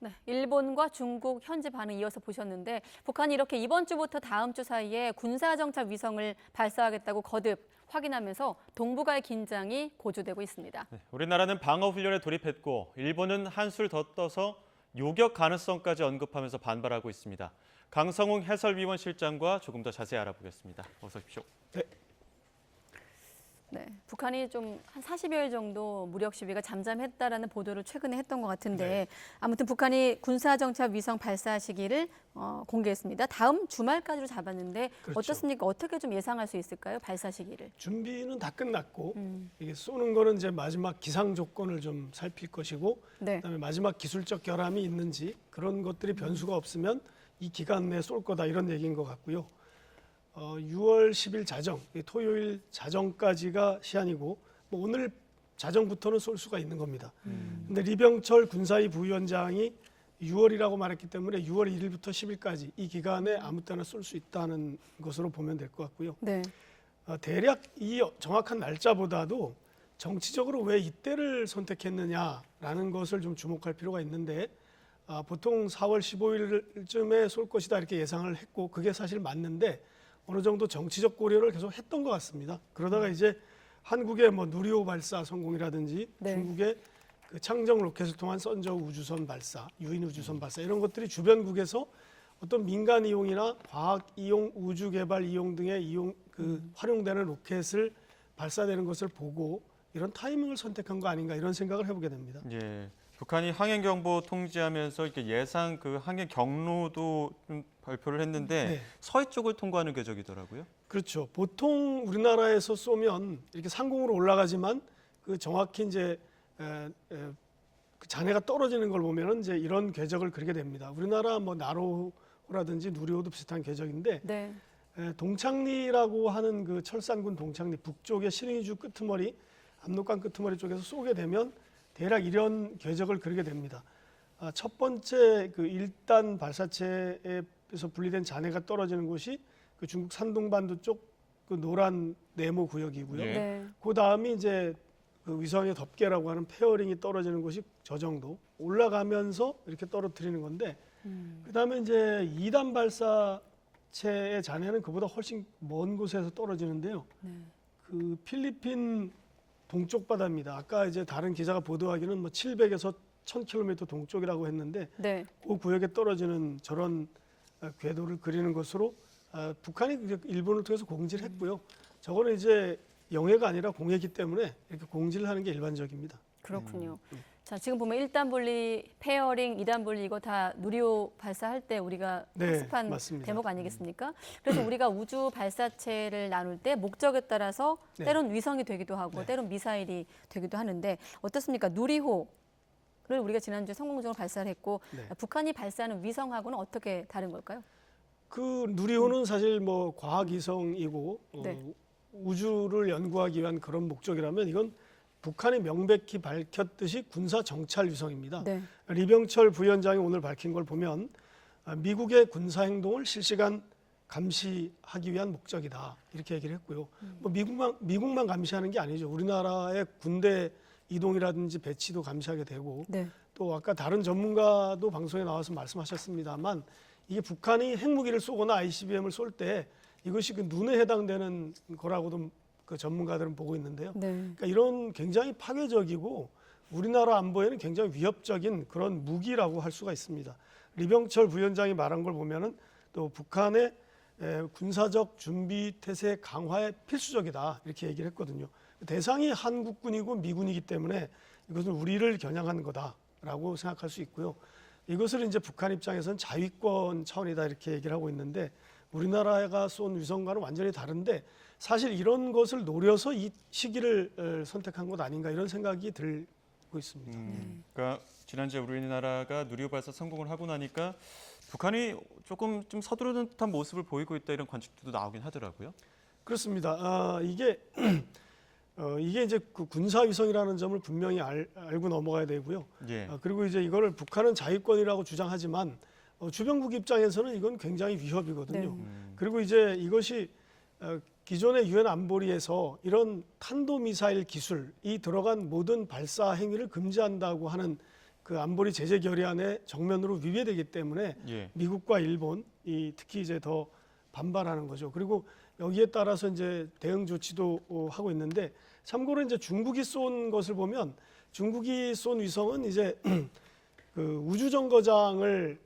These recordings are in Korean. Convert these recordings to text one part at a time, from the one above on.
네, 일본과 중국 현지 반응 이어서 보셨는데 북한이 이렇게 이번 주부터 다음 주 사이에 군사정찰 위성을 발사하겠다고 거듭 확인하면서 동북아의 긴장이 고조되고 있습니다. 네, 우리나라는 방어 훈련에 돌입했고 일본은 한술 더 떠서 요격 가능성까지 언급하면서 반발하고 있습니다. 강성웅 해설위원 실장과 조금 더 자세히 알아보겠습니다. 어서 오십시오. 네, 북한이 좀 한 40여일 정도 무력 시위가 잠잠했다라는 보도를 최근에 했던 것 같은데 네. 아무튼 북한이 군사정찰 위성 발사 시기를 공개했습니다. 다음 주말까지로 잡았는데 그렇죠. 어떻습니까? 어떻게 좀 예상할 수 있을까요? 발사 시기를. 준비는 다 끝났고 이게 쏘는 거는 이제 마지막 기상 조건을 좀 살필 것이고 네. 그다음에 마지막 기술적 결함이 있는지 그런 것들이 변수가 없으면 이 기간 내에 쏠 거다 이런 얘기인 것 같고요. 6월 10일 자정, 토요일 자정까지가 시한이고 뭐 오늘 자정부터는 쏠 수가 있는 겁니다. 근데 리병철 군사위 부위원장이 6월이라고 말했기 때문에 6월 1일부터 10일까지 이 기간에 아무 때나 쏠 수 있다는 것으로 보면 될 것 같고요. 네. 대략 이 정확한 날짜보다도 정치적으로 왜 이때를 선택했느냐라는 것을 좀 주목할 필요가 있는데 보통 4월 15일쯤에 쏠 것이다 이렇게 예상을 했고 그게 사실 맞는데 어느 정도 정치적 고려를 계속 했던 것 같습니다. 그러다가 이제 한국의 뭐 누리호 발사 성공이라든지 네. 중국의 그 창정 로켓을 통한 선저 우주선 발사, 유인 우주선 발사 이런 것들이 주변국에서 어떤 민간 이용이나 과학 이용, 우주 개발 이용 등의 활용되는 로켓을 발사되는 것을 보고 이런 타이밍을 선택한 거 아닌가 이런 생각을 해보게 됩니다. 예, 북한이 항행 경보 통지하면서 이렇게 예상 그 항행 경로도 좀 발표를 했는데 네. 서해 쪽을 통과하는 궤적이더라고요. 그렇죠. 보통 우리나라에서 쏘면 이렇게 상공으로 올라가지만 그 정확히 이제 그 잔해가 떨어지는 걸 보면은 이제 이런 궤적을 그리게 됩니다. 우리나라 뭐 나로호라든지 누리호도 비슷한 궤적인데 네. 동창리라고 하는 그 철산군 동창리 북쪽의 실행이주 끄트머리, 압록강 끄트머리 쪽에서 쏘게 되면 대략 이런 궤적을 그리게 됩니다. 첫 번째 그 1단 발사체에서 분리된 잔해가 떨어지는 곳이 그 중국 산둥반도 쪽 그 노란 네모 구역이고요. 예. 네. 그 다음이 이제 그 위성의 덮개라고 하는 페어링이 떨어지는 곳이 저 정도 올라가면서 이렇게 떨어뜨리는 건데 그 다음에 이제 2단 발사체의 잔해는 그보다 훨씬 먼 곳에서 떨어지는데요. 네. 그 필리핀 동쪽 바다입니다. 아까 이제 다른 기자가 보도하기는 뭐 700에서 1000km 동쪽이라고 했는데 네. 그 구역에 떨어지는 저런 궤도를 그리는 것으로 북한이 일본을 통해서 공지를 했고요. 저거는 이제 영해가 아니라 공해이기 때문에 이렇게 공지를 하는 게 일반적입니다. 그렇군요. 자, 지금 보면 1단 분리, 페어링, 2단 분리 이거 다 누리호 발사할 때 우리가 네, 학습한 맞습니다. 대목 아니겠습니까? 그래서 우리가 우주 발사체를 나눌 때 목적에 따라서 네. 때론 위성이 되기도 하고 네. 때론 미사일이 되기도 하는데 어떻습니까? 누리호를 우리가 지난주에 성공적으로 발사를 했고 네. 북한이 발사하는 위성하고는 어떻게 다른 걸까요? 그 누리호는 사실 뭐 과학 위성이고 네. 우주를 연구하기 위한 그런 목적이라면 이건 북한이 명백히 밝혔듯이 군사 정찰 위성입니다. 네. 리병철 부위원장이 오늘 밝힌 걸 보면 미국의 군사 행동을 실시간 감시하기 위한 목적이다 이렇게 얘기를 했고요. 뭐 미국만 감시하는 게 아니죠. 우리나라의 군대 이동이라든지 배치도 감시하게 되고 네. 또 아까 다른 전문가도 방송에 나와서 말씀하셨습니다만 이게 북한이 핵무기를 쏘거나 ICBM을 쏠 때 이것이 그 눈에 해당되는 거라고도 그 전문가들은 보고 있는데요. 네. 그러니까 이런 굉장히 파괴적이고 우리나라 안보에는 굉장히 위협적인 그런 무기라고 할 수가 있습니다. 리병철 부위원장이 말한 걸 보면은 또 북한의 군사적 준비 태세 강화에 필수적이다 이렇게 얘기를 했거든요. 대상이 한국군이고 미군이기 때문에 이것은 우리를 겨냥한 거다라고 생각할 수 있고요. 이것을 이제 북한 입장에서는 자위권 차원이다 이렇게 얘기를 하고 있는데 우리나라가 쏜 위성과는 완전히 다른데 사실 이런 것을 노려서 이 시기를 선택한 것 아닌가 이런 생각이 들고 있습니다. 그러니까 지난주에 우리나라가 누리호 발사 성공을 하고 나니까 북한이 조금 좀 서두르는 듯한 모습을 보이고 있다 이런 관측도 나오긴 하더라고요. 그렇습니다. 이게 이제 그 군사 위성이라는 점을 분명히 알고 넘어가야 되고요. 예. 그리고 이제 이거를 북한은 자위권이라고 주장하지만 주변국 입장에서는 이건 굉장히 위협이거든요. 네. 그리고 이제 이것이 기존의 유엔 안보리에서 이런 탄도미사일 기술이 들어간 모든 발사 행위를 금지한다고 하는 그 안보리 제재 결의안에 정면으로 위배되기 때문에 예. 미국과 일본이 특히 이제 더 반발하는 거죠. 그리고 여기에 따라서 이제 대응 조치도 하고 있는데 참고로 이제 중국이 쏜 것을 보면 중국이 쏜 위성은 이제 그 우주정거장을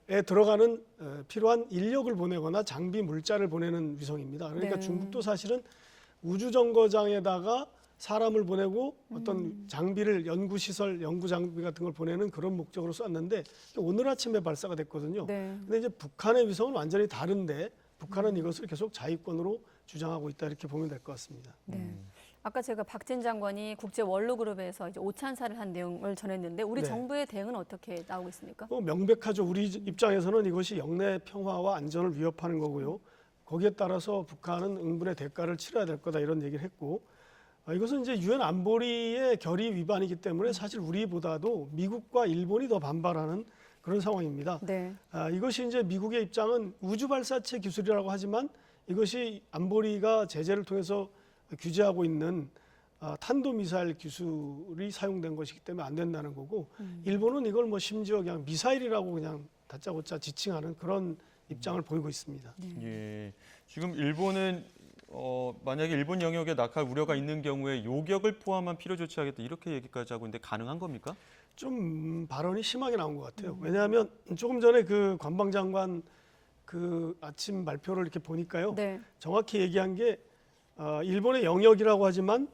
에 들어가는 필요한 인력을 보내거나 장비 물자를 보내는 위성입니다. 그러니까 네. 중국도 사실은 우주정거장에다가 사람을 보내고 어떤 장비를 연구시설, 연구장비 같은 걸 보내는 그런 목적으로 쐈는데 오늘 아침에 발사가 됐거든요. 네. 근데 이제 북한의 위성은 완전히 다른데 북한은 이것을 계속 자위권으로 주장하고 있다 이렇게 보면 될 것 같습니다. 네. 아까 제가 박진 장관이 국제 원로그룹에서 이제 오찬사를 한 내용을 전했는데 우리 네. 정부의 대응은 어떻게 나오고 있습니까? 명백하죠. 우리 입장에서는 이것이 영내 평화와 안전을 위협하는 거고요. 거기에 따라서 북한은 응분의 대가를 치러야 될 거다 이런 얘기를 했고 이것은 이제 유엔 안보리의 결의 위반이기 때문에 사실 우리보다도 미국과 일본이 더 반발하는 그런 상황입니다. 네. 이것이 이제 미국의 입장은 우주 발사체 기술이라고 하지만 이것이 안보리가 제재를 통해서 규제하고 있는 탄도미사일 기술이 사용된 것이기 때문에 안 된다는 거고 일본은 이걸 뭐 심지어 그냥 미사일이라고 그냥 다짜고짜 지칭하는 그런 입장을 보이고 있습니다. 예. 지금 일본은 만약에 일본 영역에 낙할 우려가 있는 경우에 요격을 포함한 필요 조치하겠다 이렇게 얘기까지 하고 있는데 가능한 겁니까? 좀 발언이 심하게 나온 것 같아요. 왜냐하면 조금 전에 그 관방장관 그 아침 발표를 이렇게 보니까요. 네. 정확히 얘기한 게 일본의 영역이라고 하지만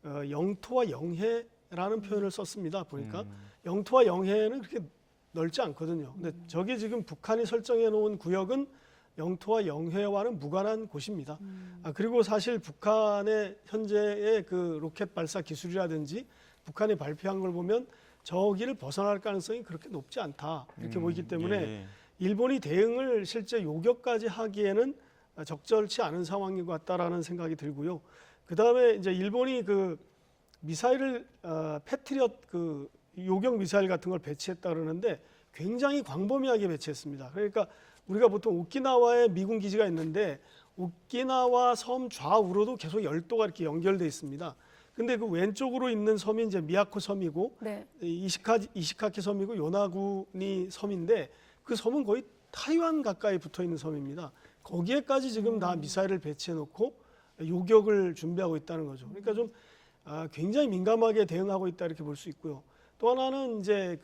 영토와 영해라는 표현을 썼습니다. 보니까 영토와 영해는 그렇게 넓지 않거든요. 근데 저게 지금 북한이 설정해 놓은 구역은 영토와 영해와는 무관한 곳입니다. 그리고 사실 북한의 현재의 그 로켓 발사 기술이라든지 북한이 발표한 걸 보면 저기를 벗어날 가능성이 그렇게 높지 않다 이렇게 보이기 때문에 예. 일본이 대응을 실제 요격까지 하기에는 적절치 않은 상황인 것 같다라는 생각이 들고요. 그 다음에 이제 일본이 그 미사일을 패트리엇 그 요격 미사일 같은 걸 배치했다 그러는데 굉장히 광범위하게 배치했습니다. 그러니까 우리가 보통 오키나와에 미군 기지가 있는데 오키나와 섬 좌우로도 계속 열도가 이렇게 연결돼 있습니다. 근데 그 왼쪽으로 있는 섬이 이제 미야코 섬이고 네. 이시카키 섬이고 요나구니 섬인데 그 섬은 거의 타이완 가까이 붙어 있는 섬입니다. 거기에까지 지금 다 미사일을 배치해 놓고 요격을 준비하고 있다는 거죠. 그러니까 좀 굉장히 민감하게 대응하고 있다 이렇게 볼 수 있고요. 또 하나는 이제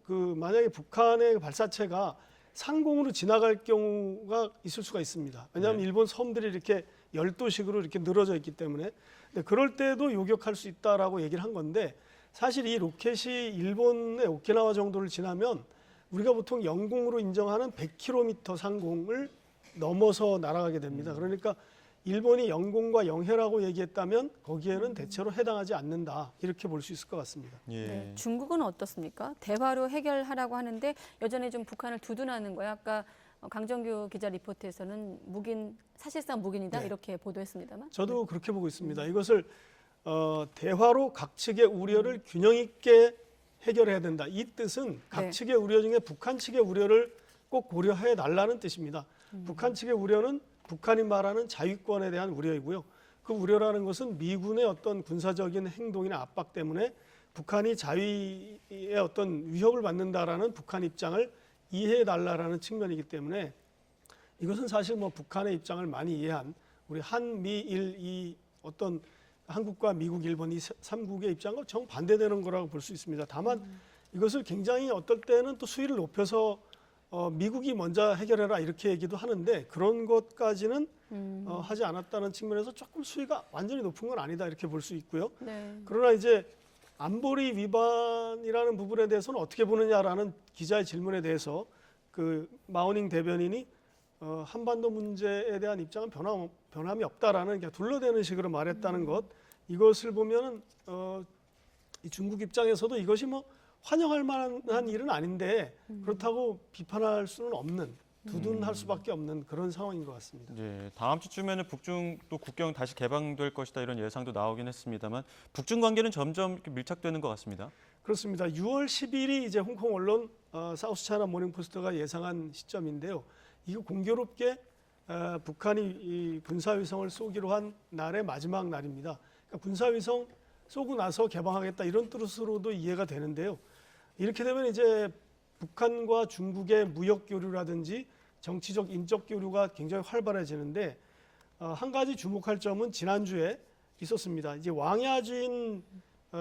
만약에 북한의 발사체가 상공으로 지나갈 경우가 있을 수가 있습니다. 왜냐하면 네. 일본 섬들이 이렇게 열도식으로 이렇게 늘어져 있기 때문에 근데 그럴 때도 요격할 수 있다라고 얘기를 한 건데 사실 이 로켓이 일본의 오키나와 정도를 지나면 우리가 보통 영공으로 인정하는 100km 상공을 넘어서 날아가게 됩니다. 그러니까 일본이 영공과 영해라고 얘기했다면 거기에는 대체로 해당하지 않는다 이렇게 볼 수 있을 것 같습니다. 예. 네. 중국은 어떻습니까? 대화로 해결하라고 하는데 여전히 좀 북한을 두둔하는 거예요. 아까 강정규 기자 리포트에서는 사실상 무긴이다 네. 이렇게 보도했습니다만. 저도 그렇게 보고 있습니다. 이것을 대화로 각 측의 우려를 균형 있게 해결해야 된다. 이 뜻은 각 네. 측의 우려 중에 북한 측의 우려를 꼭 고려해 달라는 뜻입니다. 북한 측의 우려는 북한이 말하는 자위권에 대한 우려이고요. 그 우려라는 것은 미군의 어떤 군사적인 행동이나 압박 때문에 북한이 자위의 어떤 위협을 받는다라는 북한 입장을 이해해 달라라는 측면이기 때문에 이것은 사실 뭐 북한의 입장을 많이 이해한 우리 한미일 이 어떤 한국과 미국, 일본 이 3국의 입장과 정반대되는 거라고 볼 수 있습니다. 다만 이것을 굉장히 어떨 때는 또 수위를 높여서 미국이 먼저 해결해라 이렇게 얘기도 하는데 그런 것까지는 하지 않았다는 측면에서 조금 수위가 완전히 높은 건 아니다 이렇게 볼 수 있고요. 네. 그러나 이제 안보리 위반이라는 부분에 대해서는 어떻게 보느냐라는 기자의 질문에 대해서 그 마우닝 대변인이 한반도 문제에 대한 입장은 변함이 없다라는 그냥 둘러대는 식으로 말했다는 것 이것을 보면은 이 중국 입장에서도 이것이 뭐 환영할 만한 일은 아닌데 그렇다고 비판할 수는 없는 두둔할 수밖에 없는 그런 상황인 것 같습니다. 예, 다음 주쯤에는 북중 또 국경 다시 개방될 것이다 이런 예상도 나오긴 했습니다만 북중 관계는 점점 이렇게 밀착되는 것 같습니다. 그렇습니다. 6월 10일이 이제 홍콩 언론 사우스차이나 모닝포스트가 예상한 시점인데요. 이거 공교롭게 북한이 이 군사위성을 쏘기로 한 날의 마지막 날입니다. 그러니까 군사위성 쏘고 나서 개방하겠다 이런 뜻으로도 이해가 되는데요. 이렇게 되면 이제 북한과 중국의 무역 교류라든지 정치적 인적 교류가 굉장히 활발해지는데 한 가지 주목할 점은 지난주에 있었습니다. 이제 왕야진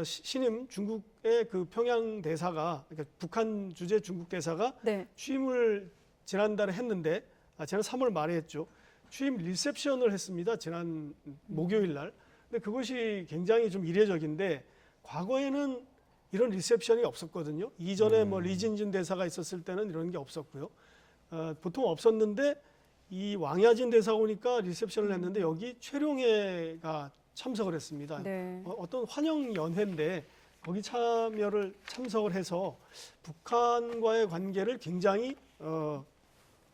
신임 중국의 그 평양 대사가 그러니까 북한 주재 중국 대사가 네. 취임을 지난달에 했는데 지난 3월 말에 했죠. 취임 리셉션을 했습니다. 지난 목요일 날. 근데 그것이 굉장히 좀 이례적인데 과거에는 이런 리셉션이 없었거든요. 이전에 뭐 리진진 대사가 있었을 때는 이런 게 없었고요. 보통 없었는데 이 왕야진 대사가 오니까 리셉션을 했는데 여기 최룡해가 참석을 했습니다. 네. 어떤 환영 연회인데 거기 참석을 해서 북한과의 관계를 굉장히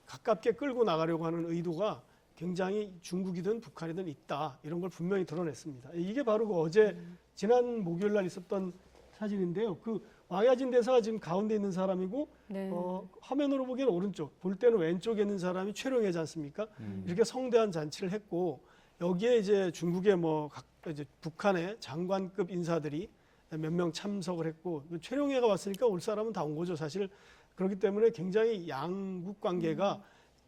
가깝게 끌고 나가려고 하는 의도가 굉장히 중국이든 북한이든 있다. 이런 걸 분명히 드러냈습니다. 이게 바로 그 어제 지난 목요일 날 있었던 사진인데요. 그 왕야진 대사가 지금 가운데 있는 사람이고 네. 화면으로 보기에는 오른쪽, 볼 때는 왼쪽에 있는 사람이 최룡해지 않습니까? 이렇게 성대한 잔치를 했고 여기에 이제 중국의 이제 북한의 장관급 인사들이 몇 명 참석을 했고 최룡해가 왔으니까 올 사람은 다 온 거죠. 사실 그렇기 때문에 굉장히 양국 관계가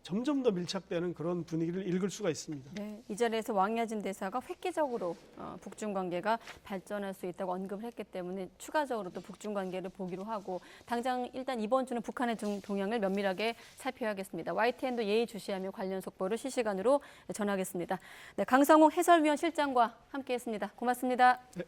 점점 더 밀착되는 그런 분위기를 읽을 수가 있습니다. 네, 이 자리에서 왕야진 대사가 획기적으로 북중 관계가 발전할 수 있다고 언급을 했기 때문에 추가적으로 또 북중 관계를 보기로 하고 당장 일단 이번 주는 북한의 동향을 면밀하게 살펴야겠습니다. YTN도 예의주시하며 관련 속보를 실시간으로 전하겠습니다. 네, 강성욱 해설위원 실장과 함께했습니다. 고맙습니다. 네.